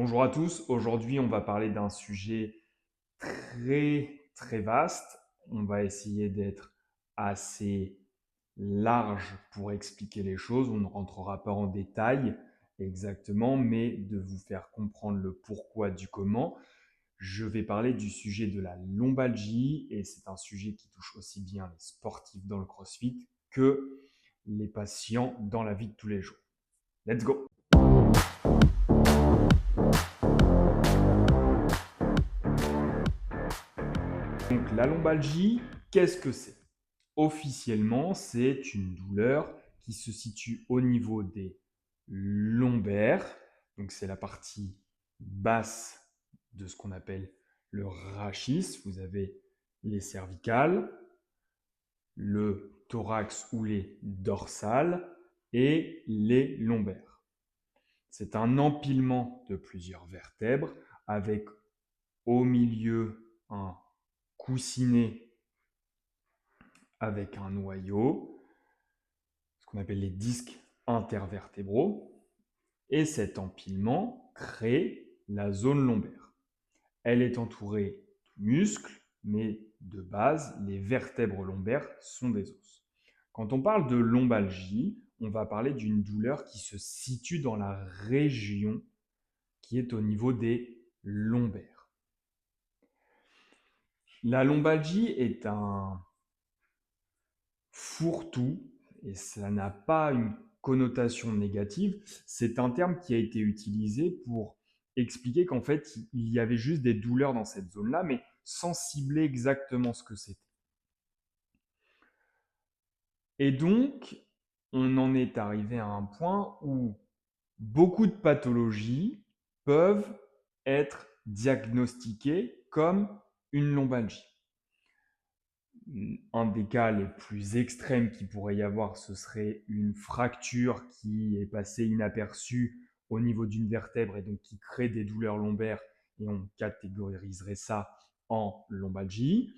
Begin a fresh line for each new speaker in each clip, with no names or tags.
Bonjour à tous, aujourd'hui on va parler d'un sujet très vaste. On va essayer d'être assez large pour expliquer les choses. On ne rentrera pas en détail exactement, mais de vous faire comprendre le pourquoi du comment. Je vais parler du sujet de la lombalgie et c'est un sujet qui touche aussi bien les sportifs dans le CrossFit que les patients dans la vie de tous les jours. Let's go! Donc la lombalgie, qu'est-ce que c'est? Officiellement, c'est une douleur qui se situe au niveau des lombaires. Donc c'est la partie basse de ce qu'on appelle le rachis. Vous avez les cervicales, le thorax ou les dorsales et les lombaires. C'est un empilement de plusieurs vertèbres avec au milieu un coussinet avec un noyau, ce qu'on appelle les disques intervertébraux, et cet empilement crée la zone lombaire. Elle est entourée de muscles, mais de base, les vertèbres lombaires sont des os. Quand on parle de lombalgie, on va parler d'une douleur qui se situe dans la région qui est au niveau des lombaires. La lombalgie est un fourre-tout, et ça n'a pas une connotation négative, c'est un terme qui a été utilisé pour expliquer qu'en fait, il y avait juste des douleurs dans cette zone-là, mais sans cibler exactement ce que c'était. Et donc, on en est arrivé à un point où beaucoup de pathologies peuvent être diagnostiquées comme une lombalgie. Un des cas les plus extrêmes qu'il pourrait y avoir, ce serait une fracture qui est passée inaperçue au niveau d'une vertèbre et donc qui crée des douleurs lombaires, et on catégoriserait ça en lombalgie.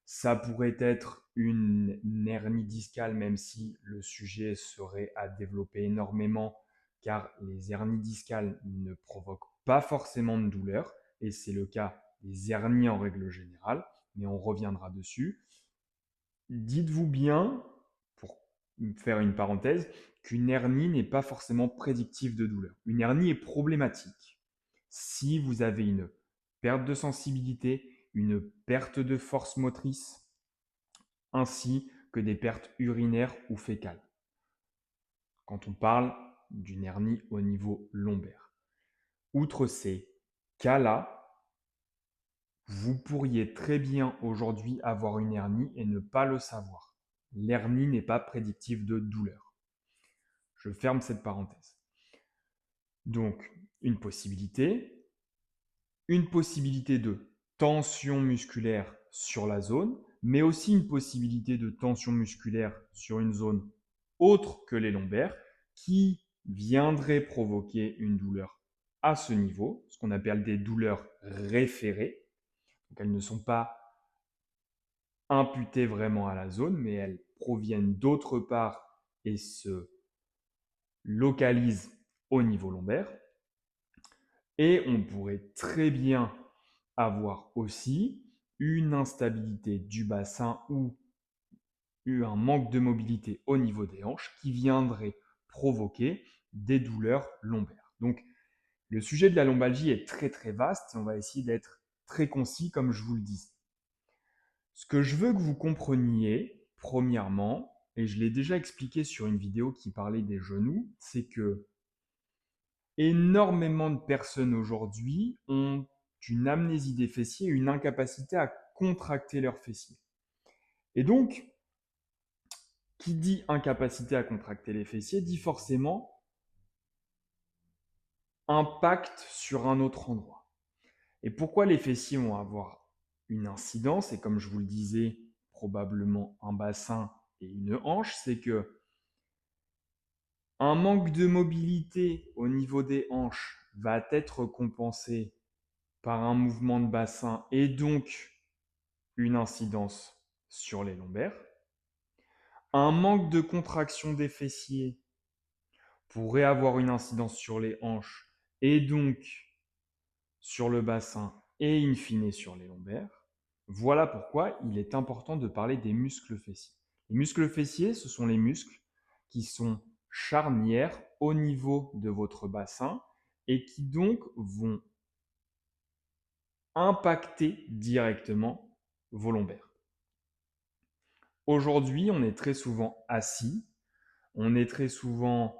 Ça pourrait être une hernie discale, même si le sujet serait à développer énormément, car les hernies discales ne provoquent pas forcément de douleur, et c'est le cas des hernies en règle générale, mais on reviendra dessus. Dites-vous bien, pour faire une parenthèse, qu'une hernie n'est pas forcément prédictive de douleur. Une hernie est problématique si vous avez une perte de sensibilité, une perte de force motrice, ainsi que des pertes urinaires ou fécales, quand on parle d'une hernie au niveau lombaire. Outre ces cas-là, vous pourriez très bien aujourd'hui avoir une hernie et ne pas le savoir. L'hernie n'est pas prédictive de douleur. Je ferme cette parenthèse. Donc, une possibilité de tension musculaire sur la zone, mais aussi une possibilité de tension musculaire sur une zone autre que les lombaires qui viendrait provoquer une douleur à ce niveau, ce qu'on appelle des douleurs référées. Donc, elles ne sont pas imputées vraiment à la zone, mais elles proviennent d'autre part et se localisent au niveau lombaire. Et on pourrait très bien avoir aussi une instabilité du bassin ou un manque de mobilité au niveau des hanches qui viendrait provoquer des douleurs lombaires. Donc, le sujet de la lombalgie est très vaste et on va essayer d'être très concis comme je vous le dis. Ce que je veux que vous compreniez, premièrement, et je l'ai déjà expliqué sur une vidéo qui parlait des genoux, c'est que énormément de personnes aujourd'hui ont une amnésie des fessiers, une incapacité à contracter leurs fessiers. Et donc, qui dit incapacité à contracter les fessiers dit forcément impact sur un autre endroit. Et pourquoi les fessiers vont avoir une incidence, et comme je vous le disais, probablement un bassin et une hanche, c'est que un manque de mobilité au niveau des hanches va être compensé par un mouvement de bassin et donc une incidence sur les lombaires. Un manque de contraction des fessiers pourrait avoir une incidence sur les hanches et donc sur le bassin et in fine sur les lombaires. Voilà pourquoi il est important de parler des muscles fessiers. Les muscles fessiers, ce sont les muscles qui sont charnières au niveau de votre bassin et qui donc vont impacter directement vos lombaires. Aujourd'hui, on est très souvent assis, on est très souvent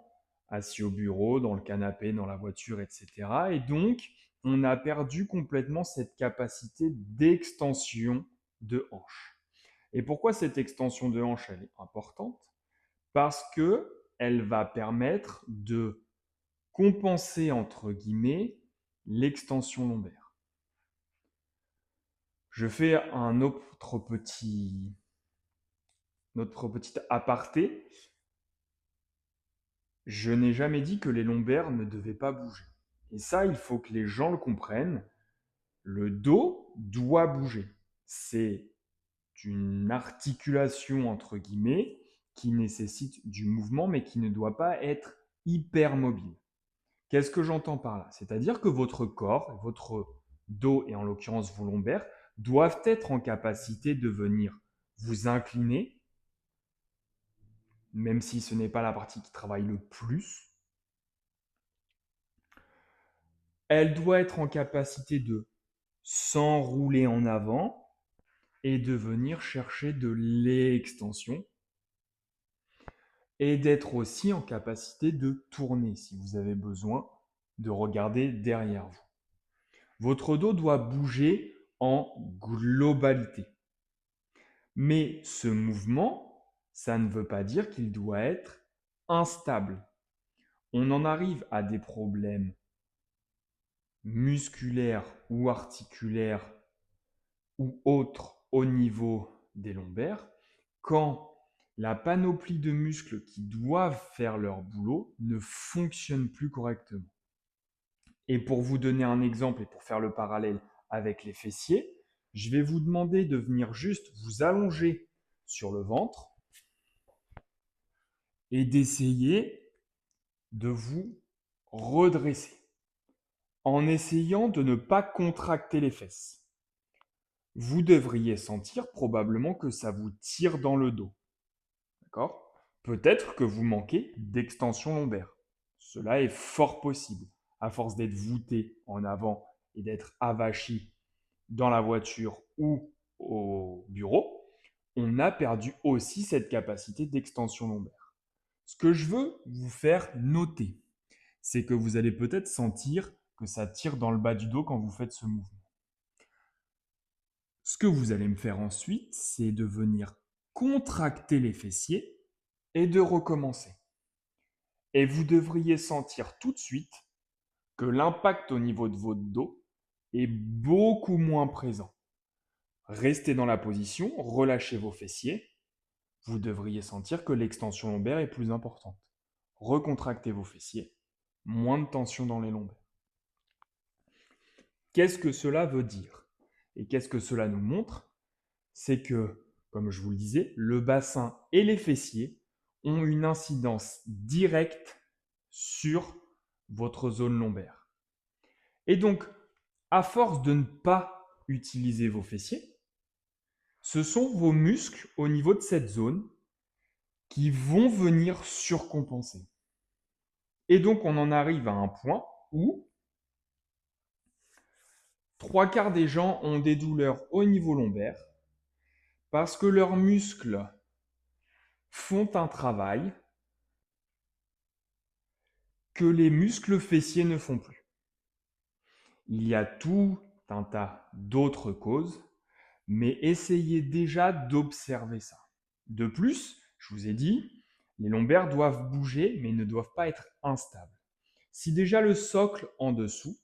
assis au bureau, dans le canapé, dans la voiture, etc. Et donc, on a perdu complètement cette capacité d'extension de hanche. Et pourquoi cette extension de hanche elle est importante? Parce qu'elle va permettre de compenser, entre guillemets, l'extension lombaire. Je fais notre petit aparté. Je n'ai jamais dit que les lombaires ne devaient pas bouger. Et ça, il faut que les gens le comprennent. Le dos doit bouger. C'est une articulation, entre guillemets, qui nécessite du mouvement, mais qui ne doit pas être hyper mobile. Qu'est-ce que j'entends par là? C'est-à-dire que votre corps, votre dos et en l'occurrence vos lombaires, doivent être en capacité de venir vous incliner, même si ce n'est pas la partie qui travaille le plus. Elle doit être en capacité de s'enrouler en avant et de venir chercher de l'extension et d'être aussi en capacité de tourner si vous avez besoin de regarder derrière vous. Votre dos doit bouger en globalité. Mais ce mouvement, ça ne veut pas dire qu'il doit être instable. On en arrive à des problèmes musculaires ou articulaires ou autres au niveau des lombaires quand la panoplie de muscles qui doivent faire leur boulot ne fonctionne plus correctement. Et pour vous donner un exemple et pour faire le parallèle avec les fessiers, je vais vous demander de venir juste vous allonger sur le ventre et d'essayer de vous redresser en essayant de ne pas contracter les fesses. Vous devriez sentir probablement que ça vous tire dans le dos. D'accord? Peut-être que vous manquez d'extension lombaire. Cela est fort possible. À force d'être voûté en avant et d'être avachi dans la voiture ou au bureau, on a perdu aussi cette capacité d'extension lombaire. Ce que je veux vous faire noter, c'est que vous allez peut-être sentir que ça tire dans le bas du dos quand vous faites ce mouvement. Ce que vous allez me faire ensuite, c'est de venir contracter les fessiers et de recommencer. Et vous devriez sentir tout de suite que l'impact au niveau de votre dos est beaucoup moins présent. Restez dans la position, relâchez vos fessiers. Vous devriez sentir que l'extension lombaire est plus importante. Recontractez vos fessiers, moins de tension dans les lombaires. Qu'est-ce que cela veut dire? Et qu'est-ce que cela nous montre? C'est que, comme je vous le disais, le bassin et les fessiers ont une incidence directe sur votre zone lombaire. Et donc, à force de ne pas utiliser vos fessiers, ce sont vos muscles au niveau de cette zone qui vont venir surcompenser. Et donc, on en arrive à un point où 3/4 des gens ont des douleurs au niveau lombaire parce que leurs muscles font un travail que les muscles fessiers ne font plus. Il y a tout un tas d'autres causes, mais essayez déjà d'observer ça. De plus, je vous ai dit, les lombaires doivent bouger, mais ne doivent pas être instables. Si déjà le socle en dessous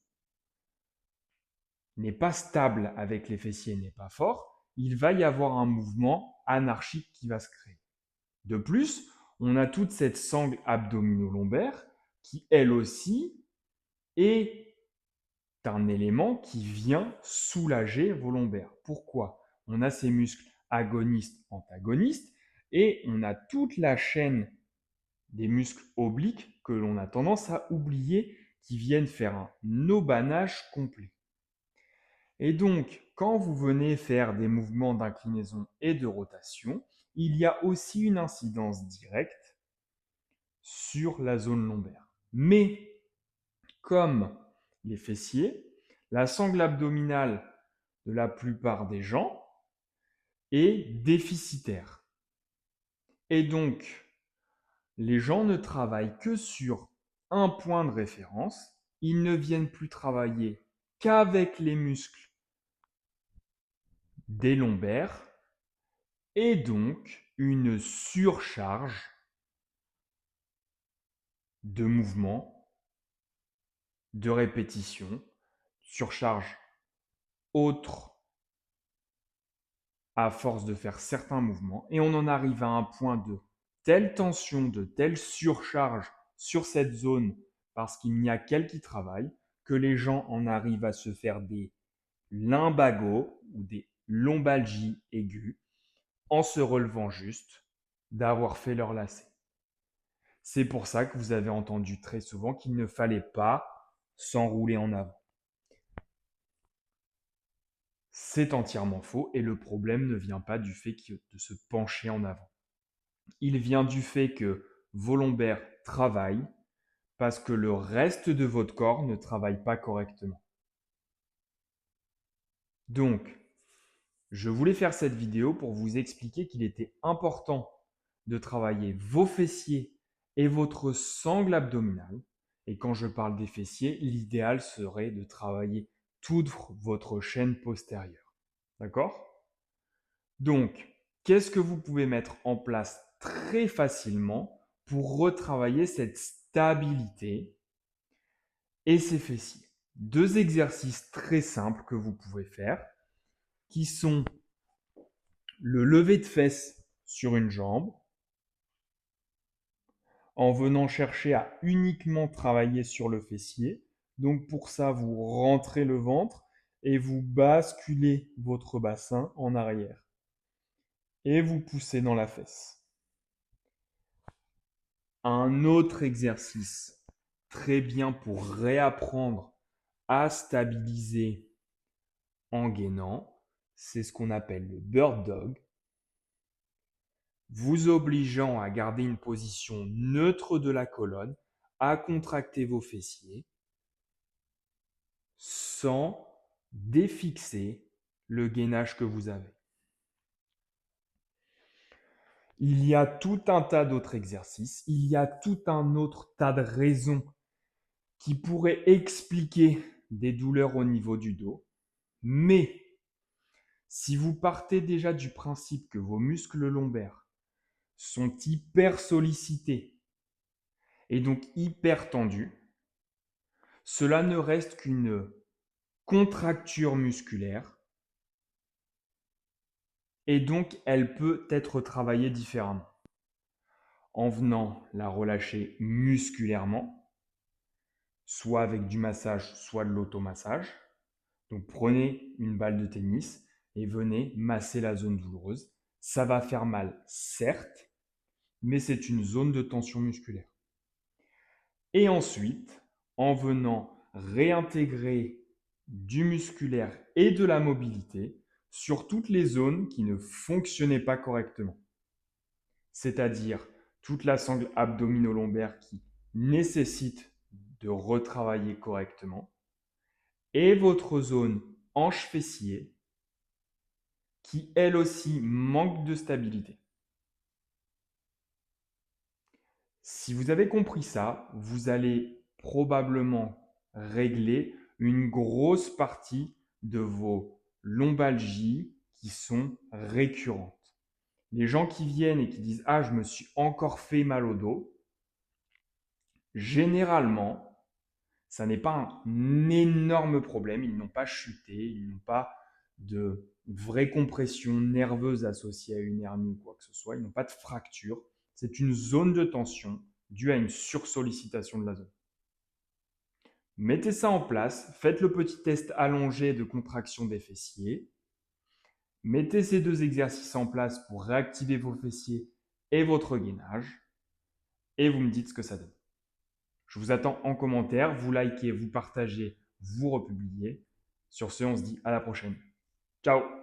n'est pas stable avec les fessiers, n'est pas fort, il va y avoir un mouvement anarchique qui va se créer. De plus, on a toute cette sangle abdomino-lombaire qui, elle aussi, est un élément qui vient soulager vos lombaires. Pourquoi? On a ces muscles agonistes, antagonistes, et on a toute la chaîne des muscles obliques que l'on a tendance à oublier, qui viennent faire un aubanage complet. Et donc, quand vous venez faire des mouvements d'inclinaison et de rotation, il y a aussi une incidence directe sur la zone lombaire. Mais comme les fessiers, la sangle abdominale de la plupart des gens est déficitaire. Et donc, les gens ne travaillent que sur un point de référence. Ils ne viennent plus travailler qu'avec les muscles des lombaires et donc une surcharge de mouvements, de répétitions, surcharge autre à force de faire certains mouvements, et on en arrive à un point de telle tension, de telle surcharge sur cette zone, parce qu'il n'y a qu'elle qui travaille, que les gens en arrivent à se faire des lumbagos ou des lombalgies aiguës en se relevant juste d'avoir fait leur lacet. C'est pour ça que vous avez entendu très souvent qu'il ne fallait pas s'enrouler en avant. C'est entièrement faux et le problème ne vient pas du fait de se pencher en avant. Il vient du fait que vos lombaires travaillent parce que le reste de votre corps ne travaille pas correctement. Donc, je voulais faire cette vidéo pour vous expliquer qu'il était important de travailler vos fessiers et votre sangle abdominale. Et quand je parle des fessiers, l'idéal serait de travailler toute votre chaîne postérieure. D'accord? Donc, qu'est-ce que vous pouvez mettre en place très facilement pour retravailler cette stabilité et ces fessiers? Deux exercices très simples que vous pouvez faire qui sont le lever de fesses sur une jambe en venant chercher à uniquement travailler sur le fessier. Donc pour ça, vous rentrez le ventre et vous basculez votre bassin en arrière. Et vous poussez dans la fesse. Un autre exercice très bien pour réapprendre à stabiliser en gainant, c'est ce qu'on appelle le bird dog, vous obligeant à garder une position neutre de la colonne, à contracter vos fessiers, sans défixer le gainage que vous avez. Il y a tout un tas d'autres exercices, il y a tout un autre tas de raisons qui pourraient expliquer des douleurs au niveau du dos, mais si vous partez déjà du principe que vos muscles lombaires sont hyper sollicités et donc hyper tendus, cela ne reste qu'une contracture musculaire et donc elle peut être travaillée différemment en venant la relâcher musculairement, soit avec du massage, soit de l'automassage. Donc prenez une balle de tennis et venez masser la zone douloureuse. Ça va faire mal, certes, mais c'est une zone de tension musculaire. Et ensuite, en venant réintégrer du musculaire et de la mobilité sur toutes les zones qui ne fonctionnaient pas correctement. C'est-à-dire toute la sangle abdominolombaire qui nécessite de retravailler correctement et votre zone hanche-fessier qui elle aussi manque de stabilité. Si vous avez compris ça, vous allez probablement régler une grosse partie de vos lombalgies qui sont récurrentes. Les gens qui viennent et qui disent « Ah, je me suis encore fait mal au dos », généralement, ça n'est pas un énorme problème. Ils n'ont pas chuté, ils n'ont pas de vraie compression nerveuse associée à une hernie ou quoi que ce soit. Ils n'ont pas de fracture. C'est une zone de tension due à une sursollicitation de la zone. Mettez ça en place. Faites le petit test allongé de contraction des fessiers. Mettez ces deux exercices en place pour réactiver vos fessiers et votre gainage. Et vous me dites ce que ça donne. Je vous attends en commentaire. Vous likez, vous partagez, vous republiez. Sur ce, on se dit à la prochaine. Ciao!